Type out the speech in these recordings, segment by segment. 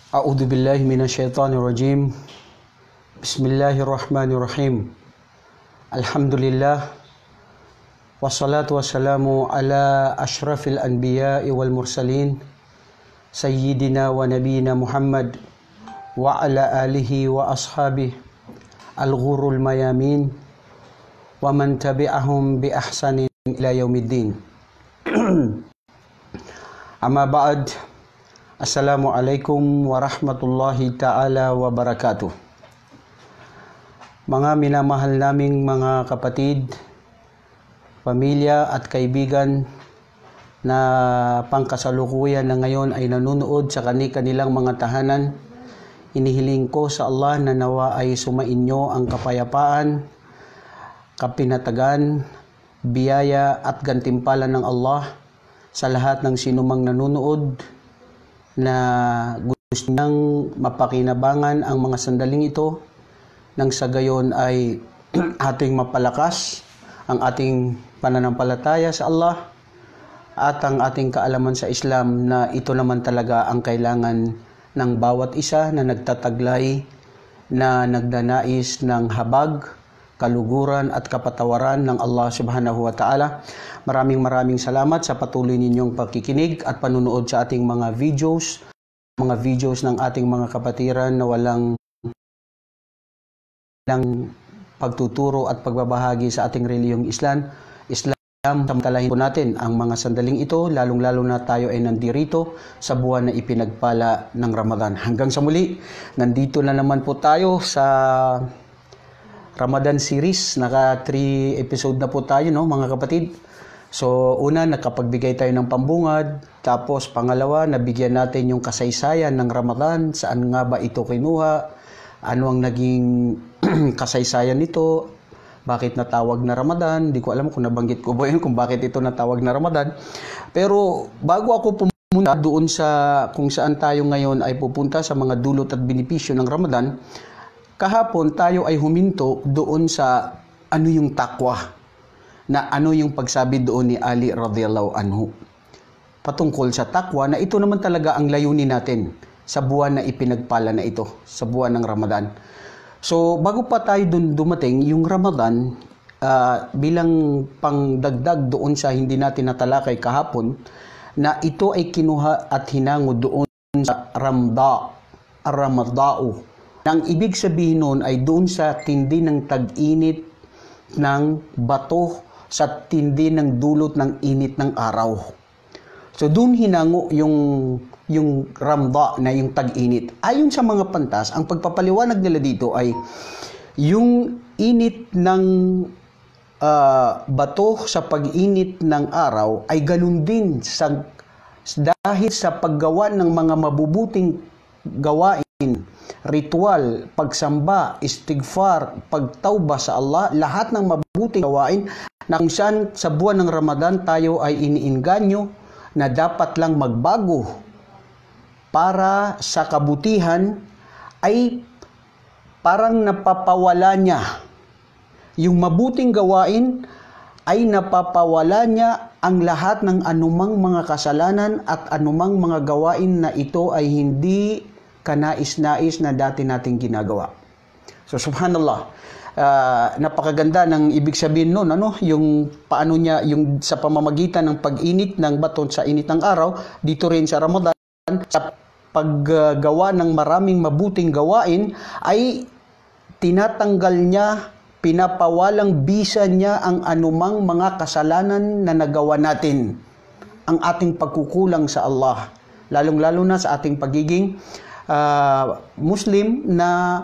A'udzu billahi minasyaitonir rajim. Bismillahirrahmanirrahim. Alhamdulillah wassalatu wassalamu ala asyrafil anbiya'i wal mursalin sayyidina wa nabiyina Muhammad wa ala alihi wa ashabihi al-ghurul mayamin wa man tabi'ahum bi ahsanin ila yaumiddin. Amma ba'd. Assalamualaikum warahmatullahi ta'ala wabarakatuh. Mga minamahal naming mga kapatid, pamilya at kaibigan na pangkasalukuyan na ngayon ay nanonood sa kanilang mga tahanan, inihiling ko sa Allah na nawa ay sumainyo ang kapayapaan, kapinatagan, biyaya at gantimpala ng Allah sa lahat ng sinumang nanonood na gusto niyang mapakinabangan ang mga sandaling ito nang sa gayon ay ating mapalakas ang ating pananampalataya sa Allah at ang ating kaalaman sa Islam na ito naman talaga ang kailangan ng bawat isa na nagtataglay, na nagdanais ng habag, kaluguran at kapatawaran ng Allah Subhanahu wa Ta'ala. Maraming salamat sa patuloy ninyong pakikinig at panunood sa ating mga videos ng ating mga kapatiran na walang pagtuturo at pagbabahagi sa ating reliyong Islam. Samantalahin po natin ang mga sandaling ito, lalong-lalo na tayo ay nandirito sa buwan na ipinagpala ng Ramadan. Hanggang sa muli, nandito na naman po tayo sa Ramadan series. Naka 3 episode na po tayo, no, mga kapatid. So, una, nakapagbigay tayo ng pambungad. Tapos, pangalawa, nabigyan natin yung kasaysayan ng Ramadan. Saan nga ba ito kinuha? Ano ang naging kasaysayan nito? Bakit natawag na Ramadan? Di ko alam kung nabanggit ko ba yun kung bakit ito natawag na Ramadan. Pero, bago ako pumunta doon sa kung saan tayo ngayon ay pupunta sa mga dulot at benepisyo ng Ramadan, kahapon tayo ay huminto doon sa ano yung takwa, na ano yung pagsabi doon ni Ali radhiyallahu anhu patungkol sa takwa, na ito naman talaga ang layunin natin sa buwan na ipinagpala na ito, sa buwan ng Ramadan. So bago pa tayo doon dumating, yung Ramadan bilang pangdagdag doon sa hindi natin natalakay kahapon, na ito ay kinuha at hinango doon sa Ramadao. Ang ibig sabihin noon ay doon sa tindi ng tag-init ng bato, sa tindi ng dulot ng init ng araw. So doon hinango yung Ramda na yung tag-init. Ayon sa mga pantas, ang pagpapaliwanag nila dito ay yung init ng bato sa pag-init ng araw ay ganun din dahil sa paggawa ng mga mabubuting gawain, ritual, pagsamba, istighfar, pagtauba sa Allah, lahat ng mabuting gawain na kung saan sa buwan ng Ramadan tayo ay iniinganyo na dapat lang magbago para sa kabutihan, ay parang napapawala niya yung mabuting gawain, ay napapawala niya ang lahat ng anumang mga kasalanan at anumang mga gawain na ito ay hindi kanais-nais na dati nating ginagawa. So subhanallah, napakaganda ng ibig sabihin noon, yung paano niya, yung sa pamamagitan ng pag-init ng bato sa init ng araw, dito rin sa Ramadan, sa paggawa ng maraming mabuting gawain, ay tinatanggal niya, pinapawalang bisa niya ang anumang mga kasalanan na nagawa natin, ang ating pagkukulang sa Allah, lalong-lalo na sa ating pagiging Muslim na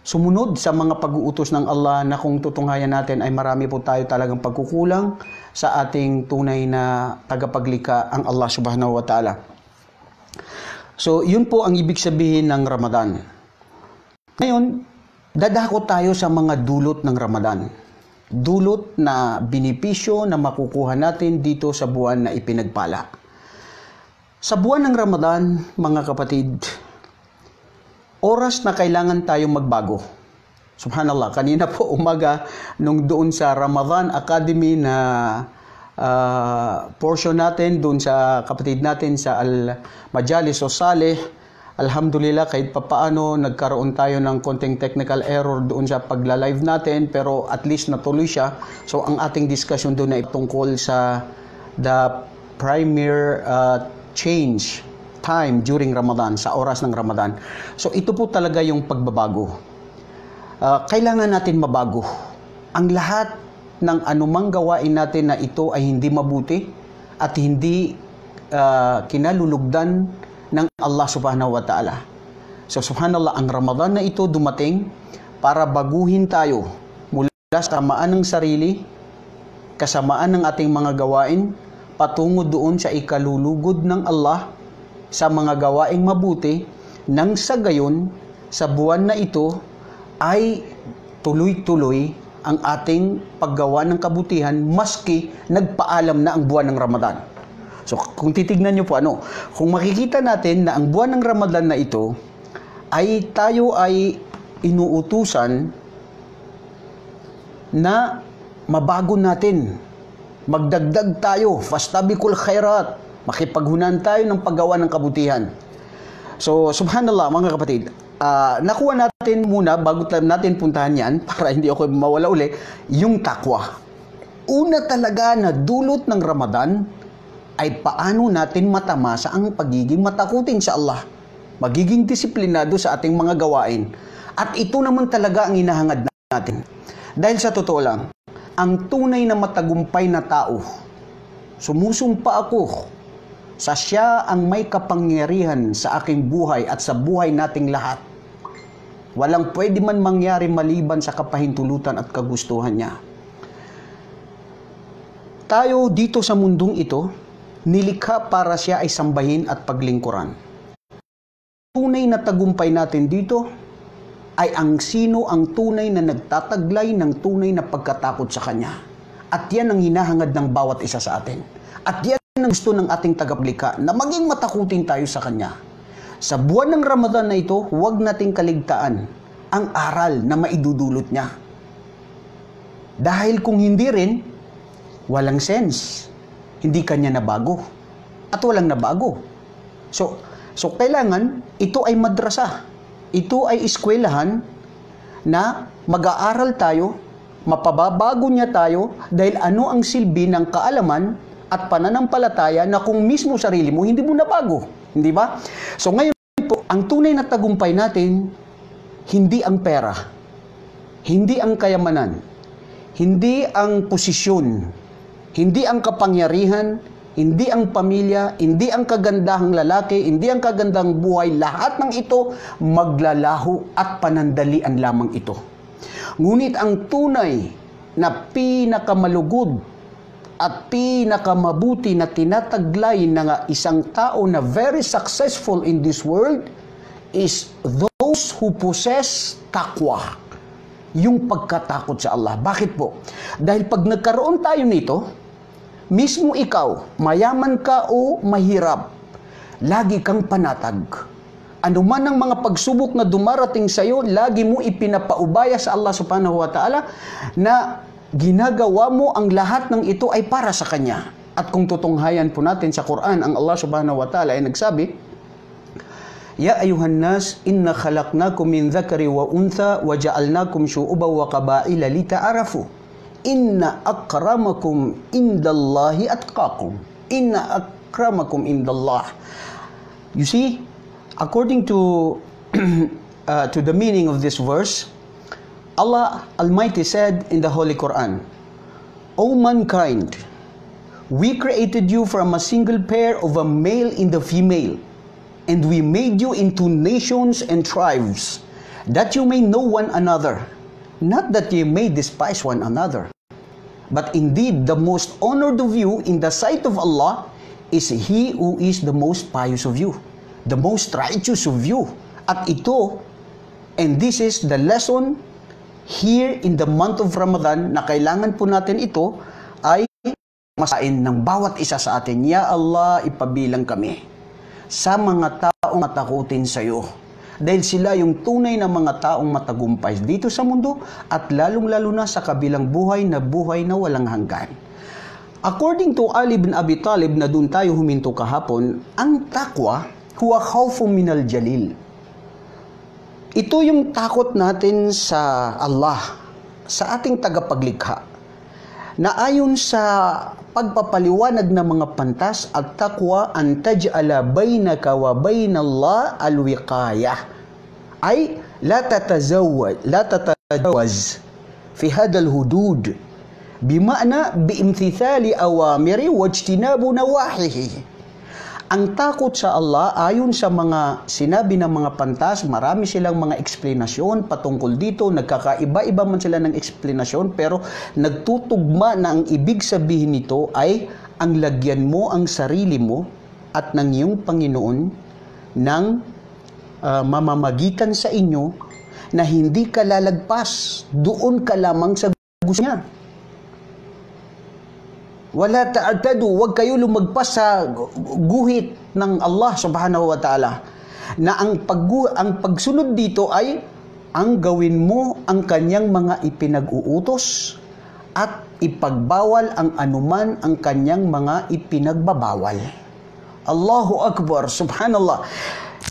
sumunod sa mga pag-uutos ng Allah, na kung tutunghayan natin ay marami po tayo talagang pagkukulang sa ating tunay na tagapaglikha, ang Allah Subhanahu wa Ta'ala. So, yun po ang ibig sabihin ng Ramadan. Ngayon, dadako tayo sa mga dulot ng Ramadan. Dulot na benepisyo na makukuha natin dito sa buwan na ipinagpala. Sa buwan ng Ramadan, mga kapatid, oras na kailangan tayong magbago. Subhanallah, kanina po umaga, nung doon sa Ramadan Academy na portion natin, doon sa kapatid natin sa Al-Majalis o Saleh, Alhamdulillah, kahit papaano nagkaroon tayo ng konting technical error doon sa pagla-live natin, pero at least natuloy siya. So ang ating discussion doon ay tungkol sa the primary change time during Ramadan, sa oras ng Ramadan. So ito po talaga yung pagbabago. Kailangan natin mabago. Ang lahat ng anumang gawain natin na ito ay hindi mabuti at hindi kinalulugdan ng Allah subhanahu wa ta'ala. So subhanallah, ang Ramadan na ito dumating para baguhin tayo mula sa kasamaan ng sarili, kasamaan ng ating mga gawain, patungo doon sa ikalulugod ng Allah sa mga gawaing mabuti, nang sa gayon, sa buwan na ito ay tuloy-tuloy ang ating paggawa ng kabutihan maski nagpaalam na ang buwan ng Ramadan. So kung titignan nyo po kung makikita natin na ang buwan ng Ramadan na ito ay tayo ay inuutusan na mabago natin, magdagdag tayo, fastabiqul khairat, makipaghunan tayo ng paggawa ng kabutihan. So subhanallah mga kapatid, nakuha natin muna bago natin puntahan yan para hindi ako mawala uli, yung takwa. Una talaga na dulot ng Ramadan ay paano natin matamasa ang pagiging matakutin sa Allah, magiging disiplinado sa ating mga gawain. At ito naman talaga ang hinahangad natin. Dahil sa totoo lang, ang tunay na matagumpay na tao, sumusumpa ako sa siya ang may kapangyarihan sa aking buhay at sa buhay nating lahat. Walang pwede man mangyari maliban sa kapahintulutan at kagustuhan niya. Tayo dito sa mundong ito, nilikha para siya ay sambahin at paglingkuran. Tunay na tagumpay natin dito ay ang sino ang tunay na nagtataglay ng tunay na pagkatakot sa Kanya. At yan ang hinahangad ng bawat isa sa atin. At yan ang gusto ng ating tagapaglikha, na maging matakutin tayo sa Kanya. Sa buwan ng Ramadan na ito, huwag nating kaligtaan ang aral na maidudulot niya. Dahil kung hindi rin, walang sense. Hindi Kanya nabago. At walang nabago. So kailangan, ito ay madrasa. Ito ay eskwelahan na mag-aaral tayo, mapababago niya tayo, dahil ano ang silbi ng kaalaman at pananampalataya na kung mismo sarili mo, hindi mo nabago. Hindi ba? So ngayon po, ang tunay na tagumpay natin, hindi ang pera, hindi ang kayamanan, hindi ang posisyon, hindi ang kapangyarihan, hindi ang pamilya, hindi ang kagandahang lalaki, hindi ang kagandahang buhay. Lahat ng ito maglalaho at panandalian lamang ito. Ngunit ang tunay na pinakamalugod at pinakamabuti na tinataglay ng isang tao na very successful in this world is those who possess taqwa. Yung pagkatakot sa Allah. Bakit po? Dahil pag nagkaroon tayo nito, mismo ikaw, mayaman ka o mahirap, lagi kang panatag. Ano man ang mga pagsubok na dumarating sa iyo, lagi mo ipinapaubaya sa Allah subhanahu wa ta'ala na ginagawa mo ang lahat ng ito ay para sa Kanya. At kung tutunghayan po natin sa Quran, ang Allah subhanahu wa ta'ala ay nagsabi, Ya ayuhan nas, inna khalaqnakum min dhakari wa untha wa ja'alnakum syu'uban wa qabaila lita'arafu. Inna akramakum indallahi atqakum. Inna akramakum indallah. You see, according to the meaning of this verse, Allah Almighty said in the Holy Quran, O mankind, we created you from a single pair of a male and a female, and we made you into nations and tribes, that you may know one another, not that you may despise one another. But indeed, the most honored of you in the sight of Allah is he who is the most pious of you, the most righteous of you. At ito, and this is the lesson here in the month of Ramadan, na kailangan po natin ito, ay masain ng bawat isa sa atin. Ya Allah, ipabilang kami sa mga taong matakutin sa iyo. Dahil sila yung tunay na mga taong matagumpay dito sa mundo at lalong-lalo na sa kabilang buhay na walang hanggan. According to Ali bin Abi Talib, na doon tayo huminto kahapon, ang takwa huwa khawfun minal jalil. Ito yung takot natin sa Allah, sa ating tagapaglikha, na ayon sa pagpapaliwanag ng mga pantas at taqwa an taj'ala bainaka wa bainallah alwiqayah, ay la tatajawaz fi hadal hudud, bima'na biimtithali awamiri wajtinabu nawahihi. Ang takot sa Allah, ayon sa mga sinabi ng mga pantas, marami silang mga eksplanasyon patungkol dito, nagkakaiba-iba man sila ng eksplanasyon, pero nagtutugma na ang ibig sabihin nito ay ang lagyan mo ang sarili mo at ng iyong Panginoon ng mamamagitan sa inyo na hindi ka lalagpas, doon ka lamang sa gusto niya. Wala ta'tadu, wag kayo lumagpas sa guhit ng Allah subhanahu wa ta'ala. Na ang pagsunod dito ay ang gawin mo ang kanyang mga ipinag-uutos at ipagbawal ang anuman ang kanyang mga ipinagbabawal. Allahu Akbar, subhanallah.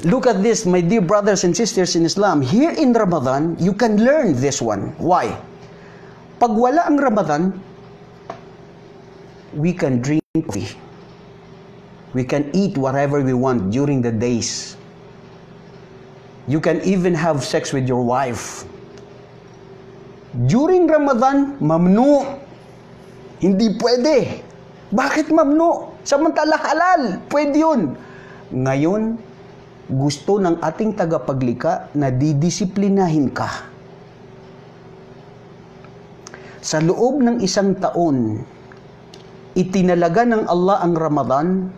Look at this, my dear brothers and sisters in Islam. Here in Ramadan, you can learn this one. Why? Pag wala ang Ramadan, we can drink coffee. We can eat whatever we want during the days. You can even have sex with your wife. During Ramadan, mamnu. Hindi pwede. Bakit mamnu? Samantala halal. Pwede yun. Ngayon, gusto ng ating tagapaglikha na didisiplinahin ka. Sa loob ng isang taon, itinalaga ng Allah ang Ramadan,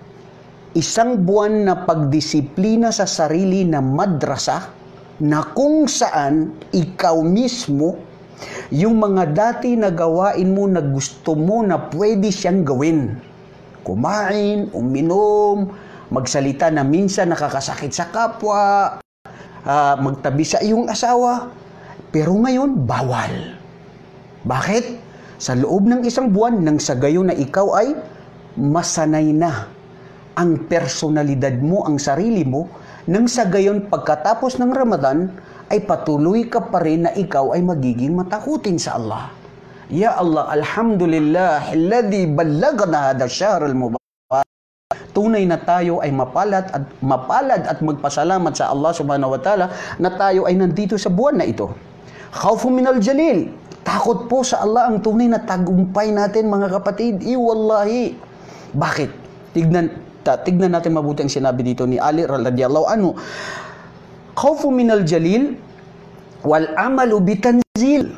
isang buwan na pagdisiplina sa sarili na madrasa, na kung saan ikaw mismo, yung mga dati na gawain mo na gusto mo na pwede siyang gawin. Kumain, uminom, magsalita na minsan nakakasakit sa kapwa, magtabi sa iyong asawa, pero ngayon, bawal. Bakit? Sa loob ng isang buwan, nang sa gayon na ikaw ay masanay na ang personalidad mo, ang sarili mo, nang sa gayon pagkatapos ng Ramadan, ay patuloy ka pa rin na ikaw ay magiging matakutin sa Allah. Ya Allah, alhamdulillah, alladhi ballagna hada syahr al-mubarak. Tunay na tayo ay mapalad at magpasalamat sa Allah subhanahu wa ta'ala na tayo ay nandito sa buwan na ito. Khawfun minal jalil. Takot po sa Allah ang tunay na tagumpay natin, mga kapatid. Wallahi. Bakit? Tignan natin mabuti ang sinabi dito ni Ali radhiyallahu anhu. Khawfu minal jalil wal amalu bitanzil.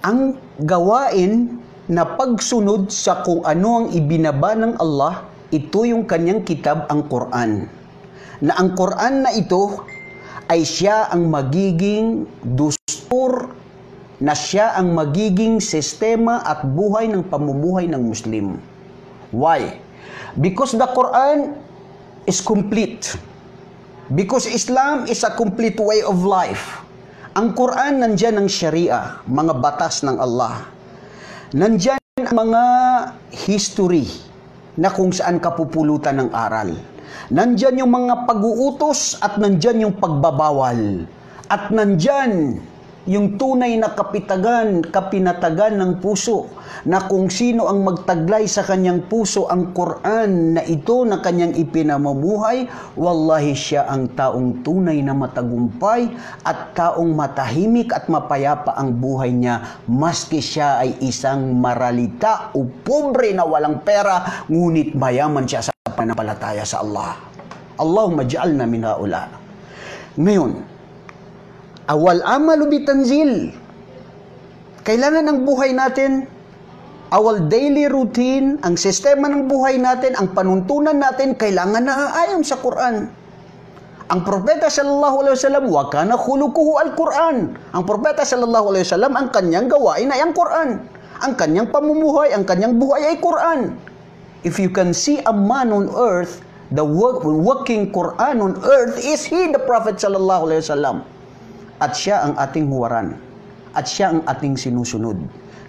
Ang gawain na pagsunod sa kung ano ang ibinaba ng Allah, ito yung kanyang kitab, ang Quran. Na ang Quran na ito ay siya ang magiging dustur, na siya ang magiging sistema at buhay ng pamumuhay ng Muslim. Why? Because the Quran is complete. Because Islam is a complete way of life. Ang Quran, nandyan ang Sharia, mga batas ng Allah. Nandyan ang mga history na kung saan kapupulutan ng aral. Nandyan yung mga pag-uutos at nandyan yung pagbabawal. At nandyan yung tunay na kapinatagan ng puso, na kung sino ang magtaglay sa kanyang puso ang Quran na ito na kanyang ipinamumuhay, wallahi siya ang taong tunay na matagumpay at taong matahimik at mapayapa ang buhay niya, maski siya ay isang maralita o pobre na walang pera, ngunit mayaman siya sa panampalataya sa Allah. Allahumma ja'alna min haula. Ngayon, awal amalu bitanzil. Kailangan ang buhay natin, our daily routine, ang sistema ng buhay natin, ang panuntunan natin, kailangan na aayon sa Quran. Ang propeta sallallahu alaihi wasallam, wa kana khuluquhu al-Quran. Ang propeta sallallahu alaihi wasallam, ang kanyang gawain ay ang Quran. Ang kanyang pamumuhay, ang kanyang buhay ay Quran. If you can see a man on earth, the working Quran on earth is he, the Prophet sallallahu alaihi wasallam. At siya ang ating huwaran. At siya ang ating sinusunod.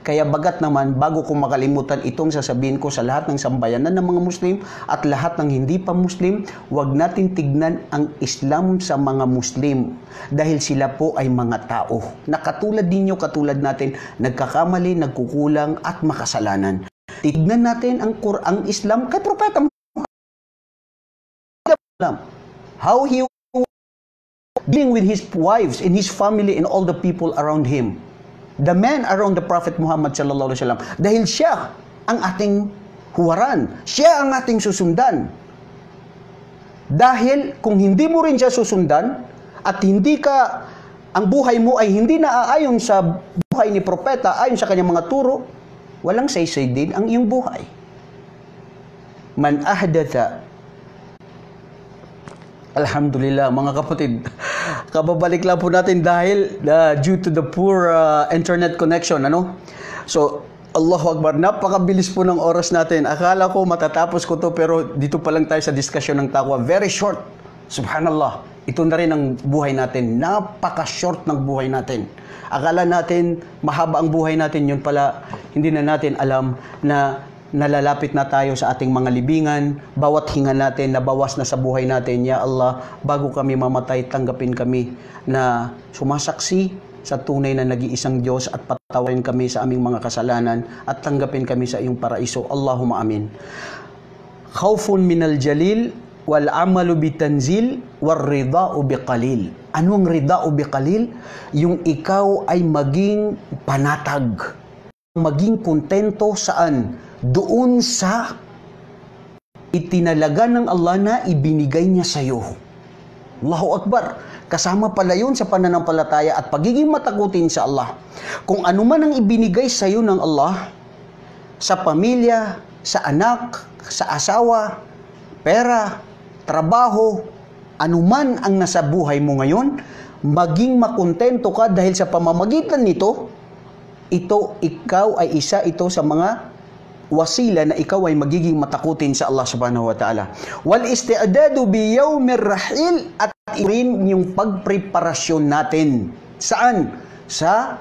Kaya bagat naman, bago ko makalimutan itong sasabihin ko sa lahat ng sambayanan ng mga Muslim at lahat ng hindi pa Muslim, huwag natin tignan ang Islam sa mga Muslim dahil sila po ay mga tao na katulad ninyo, katulad natin, nagkakamali, nagkukulang at makasalanan. Tignan natin ang Quran, Islam kay Propeta Muhammad, how he dealing with his wives and his family and all the people around him. The man around the Prophet Muhammad sallallahu alaihi wasallam, dahil siya ang ating huwaran, siya ang ating susundan. Dahil kung hindi mo rin siya susundan at hindi ka, ang buhay mo ay hindi naaayon sa buhay ni propeta, ayon sa kanyang mga turo, walang saysay din ang iyong buhay. Man ahdatha, alhamdulillah mga kapatid, kababalik lang po natin dahil due to the poor internet connection, ano? So, Allahu Akbar, napakabilis po ng oras natin. Akala ko matatapos ko to pero dito pa lang tayo sa discussion ng takwa. Very short. Subhanallah. Ito na rin ang buhay natin. Napaka-short ng buhay natin. Akala natin mahaba ang buhay natin, yun pala hindi na natin alam na nalalapit na tayo sa ating mga libingan, bawat hinga natin, nabawas na sa buhay natin. Ya Allah, bago kami mamatay, tanggapin kami na sumasaksi sa tunay na nag-iisang Diyos at patawarin kami sa aming mga kasalanan at tanggapin kami sa iyong paraiso. Allahumma amin. Khawfun minal jalil wal amalu bitanzil war rida'u biqalil. Ano ang rida'u biqalil? Yung ikaw ay maging panatag, maging kontento saan? Doon sa itinalaga ng Allah na ibinigay niya sa iyo. Allahu Akbar. Kasama pala yun sa pananampalataya at pagiging matakutin sa Allah. Kung ano man ang ibinigay sa iyo ng Allah, sa pamilya, sa anak, sa asawa, pera, trabaho, anuman ang nasa buhay mo ngayon, maging makontento ka dahil sa pamamagitan nito, ikaw ay isa ito sa mga wasila na ikaw ay magiging matakutin sa Allah subhanahu wa ta'ala. Wal isti'dadu bi yawmir rahil, at rin yung pagpreparasyon natin. Saan? Sa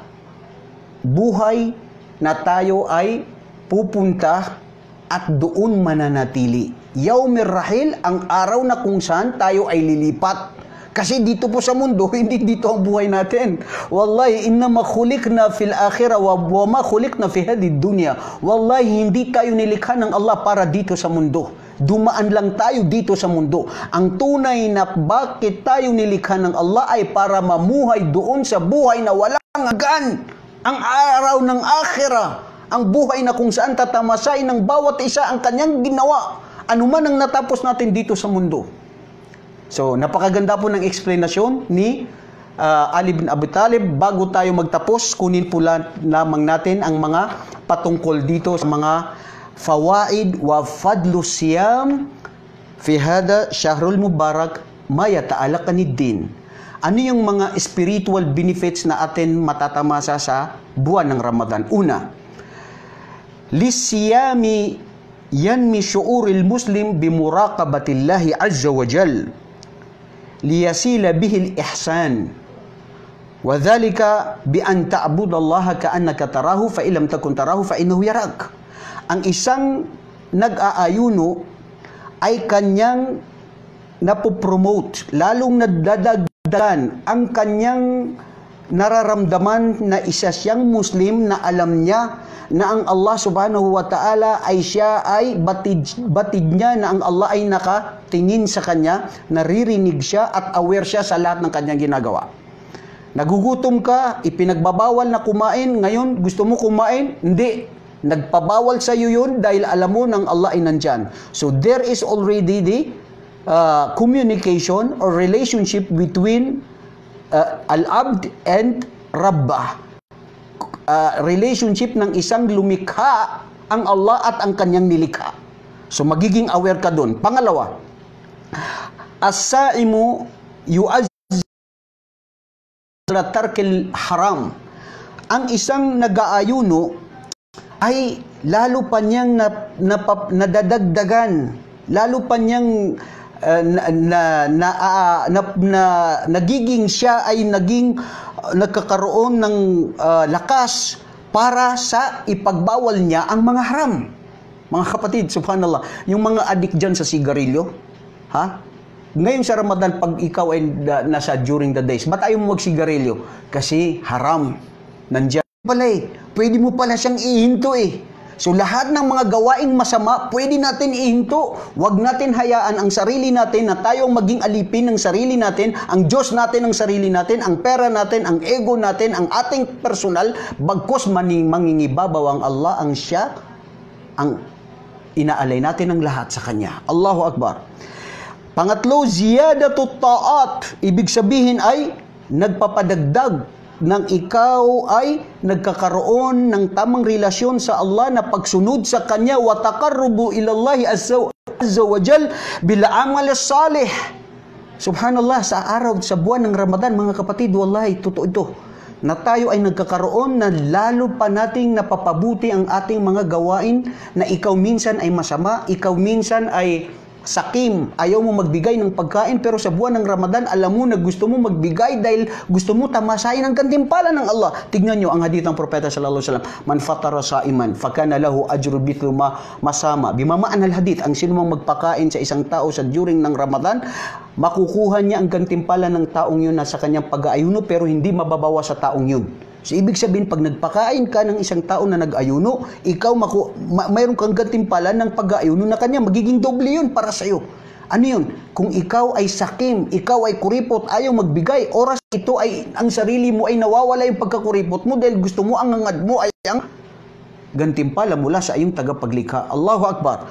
buhay na tayo ay pupunta at doon mananatili. Yawmir rahil, ang araw na kung saan tayo ay lilipat. Kasi dito po sa mundo, hindi dito ang buhay natin. Wallahi, innama khuliqna fil akhirah wa ma khuliqna fi hadhihi dunya. Wallahi, hindi tayo nilikha ng Allah para dito sa mundo. Dumaan lang tayo dito sa mundo. Ang tunay na bakit tayo nilikha ng Allah ay para mamuhay doon sa buhay na walang hanggan. Ang araw ng akhirah. Ang buhay na kung saan tatamasain ng bawat isa ang kanyang ginawa. Ano man ang natapos natin dito sa mundo. So, napakaganda po ng explanation ni Ali bin Abi Talib. Bago tayo magtapos, kunin po lamang natin ang mga patungkol dito sa mga fawaid wa fadlu siyam fi hada syahrul mubarak ma yata'allaqanid din. Ano yung mga spiritual benefits na atin matatamasa sa buwan ng Ramadan? Una, lisiyami yanmi syu'uril muslim bimuraqabatillahi azza wa jal liyasila bihil ihsan wa dhalika bi an ta'budallaha ka'annaka tarahu fa illam takun tarahu fa innahu yarak. Ang isang nag-aayuno ay kanyang napopromote, lalong nadadagdagan ang kanyang nararamdaman na isa siyang Muslim na alam niya na ang Allah subhanahu wa ta'ala ay siya ay batid niya na ang Allah ay nakatingin sa kanya, naririnig siya at aware siya sa lahat ng kanyang ginagawa. Nagugutom ka, ipinagbabawal na kumain, ngayon gusto mo kumain? Hindi. Nagpabawal sa iyo yun dahil alam mo ng Allah ay nandyan. So there is already the communication or relationship between al-abd and Rabbah. Relationship ng isang lumikha, ang Allah at ang kanyang nilikha. So magiging aware ka doon. Pangalawa, as-saimu yu'azz ala tarkil haram. Ang isang nag-aayuno ay lalo pa niyang nadadagdagan, lalo pa niyang nagiging siya ay nagkakaroon ng lakas para sa ipagbawal niya ang mga haram. Mga kapatid, subhanallah, yung mga adik dyan sa sigarilyo, ha? Ngayon sa Ramadan, pag ikaw ay nasa during the days, ba't ayaw mo magsigarilyo? Kasi haram. Nandiyan pala eh. Pwede mo pala siyang ihinto eh. So lahat ng mga gawaing masama, pwede natin ihinto. Huwag natin hayaan ang sarili natin na tayo maging alipin ng sarili natin, ang Diyos natin ang sarili natin, ang pera natin, ang ego natin, ang ating personal, bagkus mangingibabaw ang Allah, ang siya, ang inaalay natin ang lahat sa Kanya. Allahu Akbar. Pangatlo, ziyadatut ta'at. Ibig sabihin ay nagpapadagdag ng ikaw ay nagkakaroon ng tamang relasyon sa Allah na pagsunod sa Kanya wa taqarrubu ilallahi azza wa jal bil amal salih. Subhanallah, sa araw, sa buwan ng Ramadan, mga kapatid, wallahi, totoo ito, na tayo ay nagkakaroon na lalo pa nating napapabuti ang ating mga gawain na ikaw minsan ay masama, ikaw minsan ay sakim, ayaw mo magbigay ng pagkain, pero sa buwan ng Ramadan, alam mo na gusto mo magbigay dahil gusto mo tamasahin ang gantimpala ng Allah. Tignan nyo ang hadith ng Propeta sallallahu alaihi wasallam, man fatara saiman, fakana lahu ajru mithlu ma masama. Bimamaan al hadith, ang sino mang magpakain sa isang tao sa during ng Ramadan, makukuha niya ang gantimpala ng taong yun na sa kanyang pag-aayuno, pero hindi mababawa sa taong yun. So, ibig sabihin, pag nagpakain ka ng isang tao na nag-ayuno, ikaw mayroon kang gantimpala ng pag-ayuno na kanya, magiging doble yun para sa'yo. Ano yun? Kung ikaw ay sakim, ikaw ay kuripot, ayaw magbigay, oras ito ay, ang sarili mo ay nawawala yung pagkakuripot mo dahil gusto mo, ang ngangad mo ay ang gantimpala mula sa iyong tagapaglikha. Allahu Akbar.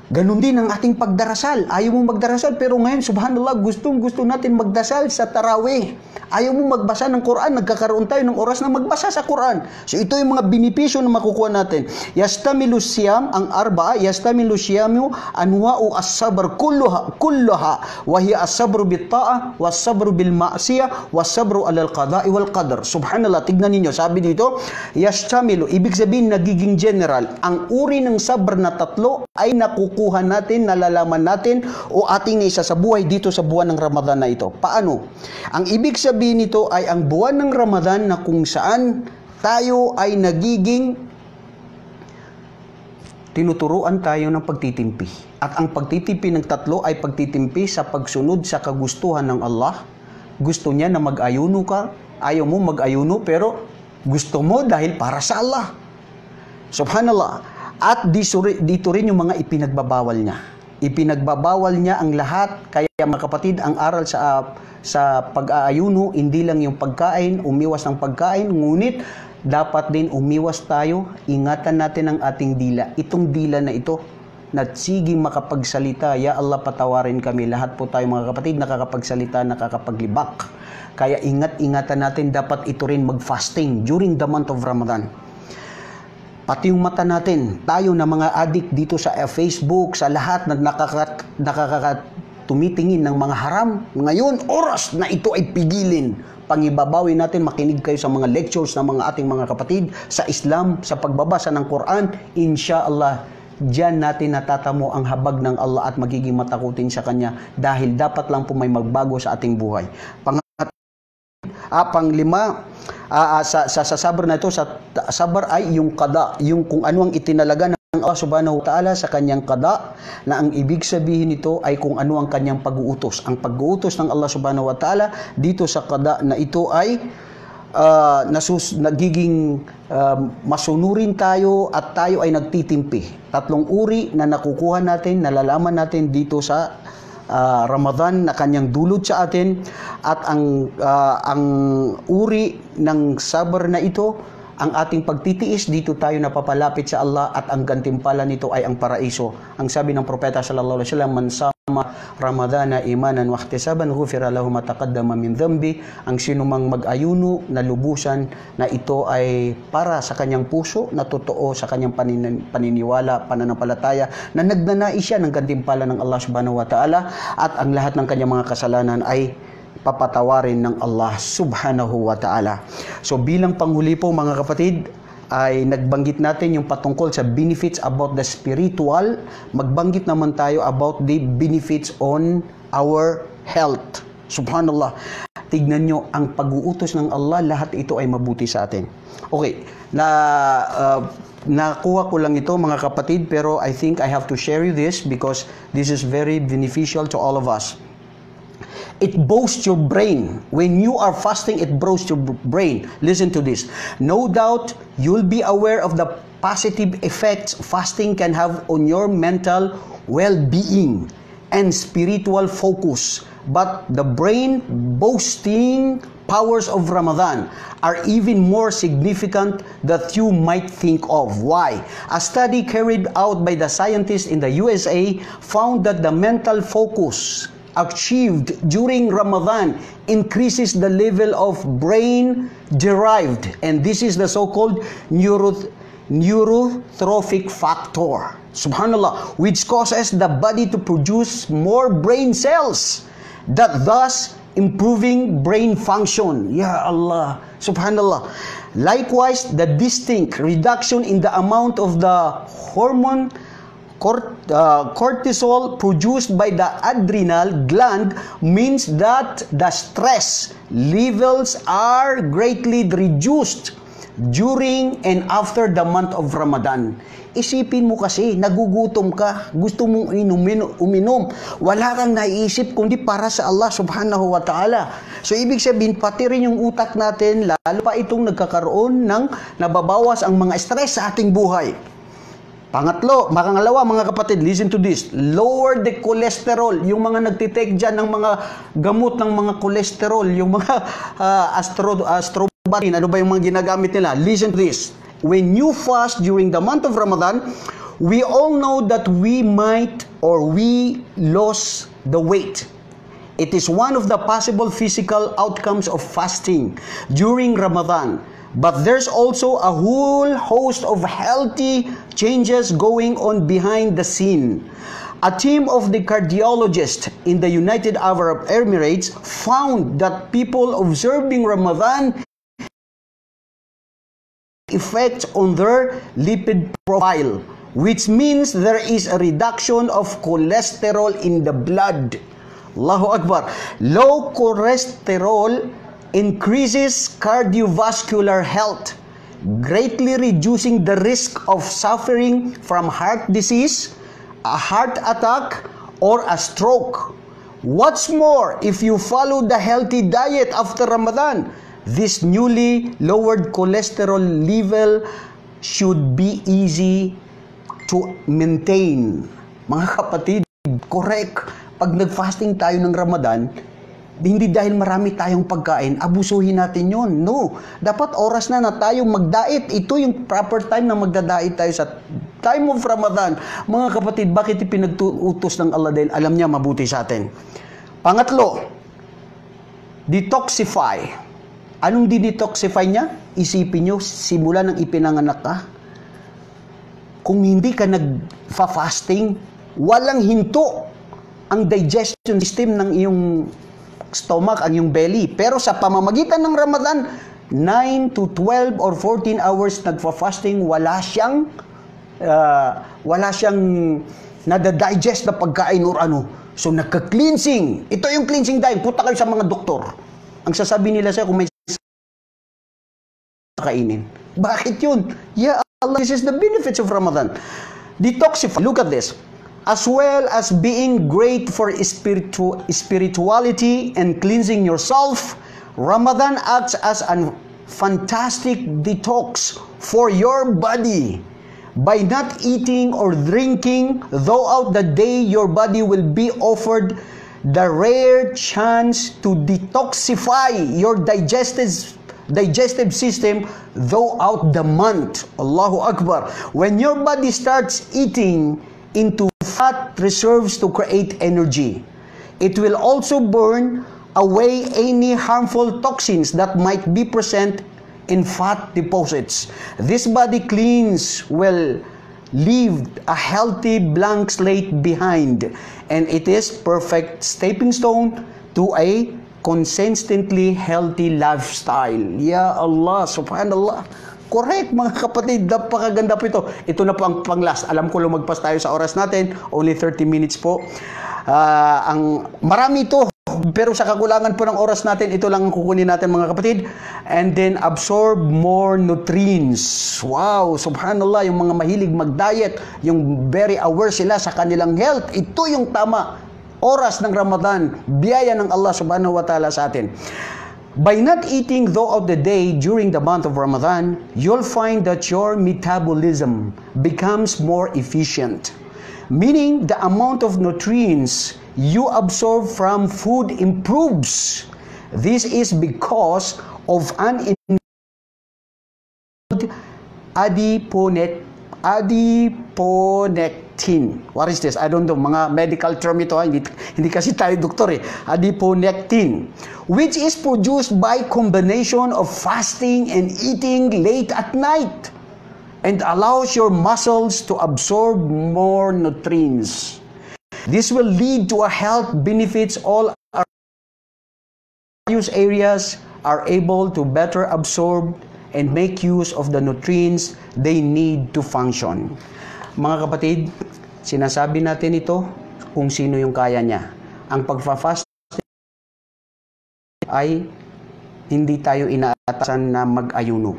Ganun din ang ating pagdarasal. Ayaw mo magdarasal, pero ngayon, subhanallah, gustong-gusto natin magdasal sa tarawih. Ayaw mo magbasa ng Quran, nagkakaroon tayo ng oras na magbasa sa Quran. So ito yung mga benepisyo na makukuha natin. Yastamilu siyam, ang arba, yastamilu siyamu anwa'u as-sabr kulluha, wa hiya as-sabru bit-ta'a, was-sabru bil-ma'siyah, was-sabru 'alal qada'i wal qadar. Subhanallah, tignan niyo, sabi dito, yastamilu, ibig sabihin nagiging general, ang uri ng sabr na tatlo ay nakukuha natin, nalalaman natin o ating naisa sa buhay dito sa buwan ng Ramadan na ito. Paano? Ang ibig sabihin nito ay ang buwan ng Ramadan na kung saan tayo ay nagiging tinuturuan tayo ng pagtitimpi. At ang pagtitimpi ng tatlo ay pagtitimpi sa pagsunod sa kagustuhan ng Allah. Gusto niya na mag-ayuno ka, ayaw mo mag-ayuno pero gusto mo dahil para sa Allah. Subhanallah. At dito rin yung mga ipinagbabawal niya. Ipinagbabawal niya ang lahat. Kaya mga kapatid, ang aral sa pag-aayuno, hindi lang yung pagkain, umiwas ng pagkain, ngunit dapat din umiwas tayo, ingatan natin ang ating dila. Itong dila na ito, na sige makapagsalita, ya Allah patawarin kami. Lahat po tayo mga kapatid, nakakapagsalita, nakakapaglibak. Kaya ingatan natin, dapat ito rin mag-fasting during the month of Ramadan. Pati yung mata natin, tayo na mga addict dito sa Facebook, sa lahat na tumitingin ng mga haram. Ngayon, oras na ito ay pigilin. Pangibabawi natin, makinig kayo sa mga lectures ng mga ating mga kapatid sa Islam, sa pagbabasa ng Quran. Inshallah, diyan natin natatamo ang habag ng Allah at magiging matakutin sa Kanya dahil dapat lang po may magbago sa ating buhay. Panglima, sa sabr na ito, sa sabr ay yung qada, yung kung ano ang itinalaga ng Allah subhanahu wa ta'ala sa kanyang qada, na ang ibig sabihin nito ay kung ano ang kanyang pag-uutos. Ang pag-uutos ng Allah subhanahu wa ta'ala dito sa qada na ito ay nagiging masunurin tayo at tayo ay nagtitimpi. Tatlong uri na nakukuha natin, nalalaman natin dito sa Ramadan na kanyang dulot sa atin, at ang uri ng sabr na ito, ang ating pagtitiis, dito tayo napapalapit sa Allah at ang gantimpala nito ay ang paraiso. Ang sabi ng Propeta sallallahu alaihi wasallam, man sama Ramadana imanan wa ihtisaban ghufira lahu ma taqaddama min dhanbi. Ang sinumang mag-ayuno na lubusan na ito ay para sa kanyang puso, na totoo sa kanyang paniniwala, pananampalataya, na nagnanais siya ng gantimpala ng Allah subhanahu wa ta'ala, at ang lahat ng kanyang mga kasalanan ay papatawarin ng Allah subhanahu wa ta'ala. So bilang panghuli po mga kapatid, ay nagbanggit natin yung patungkol sa benefits about the spiritual. Magbanggit naman tayo about the benefits on our health. Subhanallah. tignan nyo, ang pag-uutos ng Allah, lahat ito ay mabuti sa atin. Okay, nakuha ko lang ito mga kapatid, pero I think I have to share you this because this is very beneficial to all of us. It boosts your brain. When you are fasting, it boosts your brain. Listen to this. No doubt, you'll be aware of the positive effects fasting can have on your mental well-being and spiritual focus. But the brain-boosting powers of Ramadan are even more significant that you might think of. Why? A study carried out by the scientists in the USA found that the mental focus achieved during Ramadan increases the level of brain-derived, and this is the so-called neurotrophic factor, subhanallah, which causes the body to produce more brain cells, that thus improving brain function. Ya Allah, subhanallah. Likewise, the distinct reduction in the amount of the hormone cortisol produced by the adrenal gland means that the stress levels are greatly reduced during and after the month of Ramadan. Isipin mo kasi, nagugutom ka, gusto mong uminom, wala kang naiisip kundi para sa Allah subhanahu wa ta'ala. So ibig sabihin, pati rin yung utak natin, lalo pa itong nagkakaroon ng nababawas ang mga stress sa ating buhay. Pangalawa mga kapatid, listen to this, lower the cholesterol. Yung mga nagtitake dyan ng mga gamot ng mga cholesterol, yung mga astrobatin, ano ba yung mga ginagamit nila? Listen to this. When you fast during the month of Ramadan, we all know that we lose the weight. It is one of the possible physical outcomes of fasting during Ramadan. But there's also a whole host of healthy changes going on behind the scene. A team of the cardiologists in the United Arab Emirates found that people observing Ramadan effects on their lipid profile, which means there is a reduction of cholesterol in the blood. Allahu Akbar. Low cholesterol increases cardiovascular health, greatly reducing the risk of suffering from heart disease, a heart attack, or a stroke. What's more, if you follow the healthy diet after Ramadan, this newly lowered cholesterol level should be easy to maintain. Mga kapatid, correct. Pag nag-fasting tayo ng Ramadan, hindi dahil marami tayong pagkain, abusuhin natin yon. No. Dapat oras na tayong mag-diet. Ito yung proper time na magda-diet tayo sa time of Ramadan. Mga kapatid, bakit ipinag-utos ng Allah? Dahil alam niya mabuti sa atin. Pangatlo, detoxify. Anong detoxify niya? Isipin nyo, simula ng ipinanganak ka, kung hindi ka nag-fasting, walang hinto ang digestion system ng iyong stomach, ang iyong belly. Pero sa pamamagitan ng Ramadan, 9 to 12 or 14 hours nagfa-fasting, wala siyang nadadigest na pagkain or ano. So nagka-cleansing. Ito yung cleansing diet. Punta kayo sa mga doktor. Ang sasabi nila sa'yo kung may kainin. Bakit yun? Yeah, Allah, this is the benefits of Ramadan. Detoxify. Look at this. As well as being great for spirituality and cleansing yourself, Ramadan acts as a fantastic detox for your body. By not eating or drinking throughout the day, your body will be offered the rare chance to detoxify your digestive system throughout the month. Allahu Akbar. When your body starts eating into fat reserves to create energy, it will also burn away any harmful toxins that might be present in fat deposits. This body cleanse will leave a healthy blank slate behind, and it is perfect stepping stone to a consistently healthy lifestyle. Ya Allah, subhanallah. Correct mga kapatid, napakaganda po ito. Ito na po ang pang-last. Alam ko lumagpas tayo sa oras natin, only 30 minutes po. Ang marami ito. Pero sa kakulangan po ng oras natin, ito lang ang kukunin natin mga kapatid. And then absorb more nutrients. Wow, subhanallah, yung mga mahilig mag-diet, yung very aware sila sa kanilang health, ito yung tama oras ng Ramadan, biyaya ng Allah subhanahu wa ta'ala sa atin. By not eating throughout the day during the month of Ramadan, you'll find that your metabolism becomes more efficient. Meaning the amount of nutrients you absorb from food improves. This is because of an adiponectin. What is this? I don't know. Mga medical term ito. Hindi kasi tayo doktor eh. Adiponectin. Which is produced by combination of fasting and eating late at night. And allows your muscles to absorb more nutrients. This will lead to a health benefits. All our various areas are able to better absorb and make use of the nutrients they need to function. Mga kapatid, sinasabi natin ito kung sino yung kaya niya. Ang pagfa-fast ay hindi tayo inaatasan na mag-ayuno.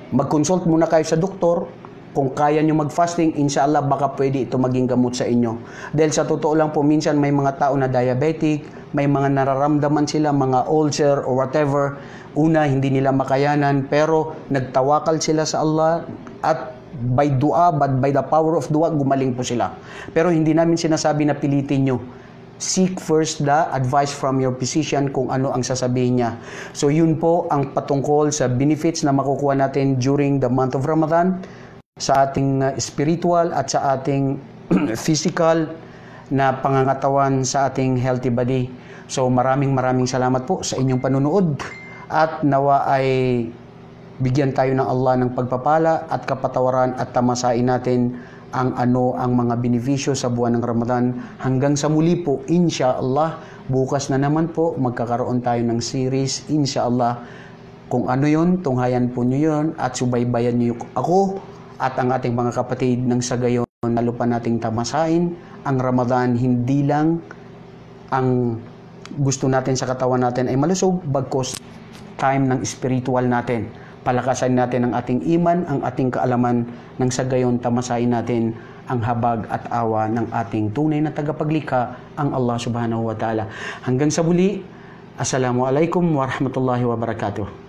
Mag-consult muna kayo sa doktor. Kung kaya nyo mag-fasting, inshallah baka pwede ito maging gamot sa inyo. Dahil sa totoo lang po, minsan may mga tao na diabetic, may mga nararamdaman sila, mga ulcer or whatever. Una, hindi nila makayanan, pero nagtawakal sila sa Allah at by dua, but by the power of dua, gumaling po sila. Pero hindi namin sinasabi na pilitin nyo. Seek first the advice from your physician kung ano ang sasabihin niya. So yun po ang patungkol sa benefits na makukuha natin during the month of Ramadan sa ating spiritual at sa ating physical na pangangatawan sa ating healthy body. So maraming salamat po sa inyong panunood at nawa ay bigyan tayo ng Allah ng pagpapala at kapatawaran at tamasain natin ang mga benepisyo sa buwan ng Ramadan. Hanggang sa muli po, inshallah, bukas na naman po magkakaroon tayo ng series, inshallah. Kung ano yun, tunghayan po nyo yun at subaybayan nyo ako at ang ating mga kapatid ng sa gayon, lalo pa nating tamasain ang Ramadan. Hindi lang ang gusto natin sa katawan natin ay malusog, bagkos time ng spiritual natin. Palakasan natin ang ating iman, ang ating kaalaman, nang sa gayon tamasain natin ang habag at awa ng ating tunay na tagapaglikha, ang Allah subhanahu wa ta'ala. Hanggang sa muli, Assalamualaikum warahmatullahi wabarakatuh.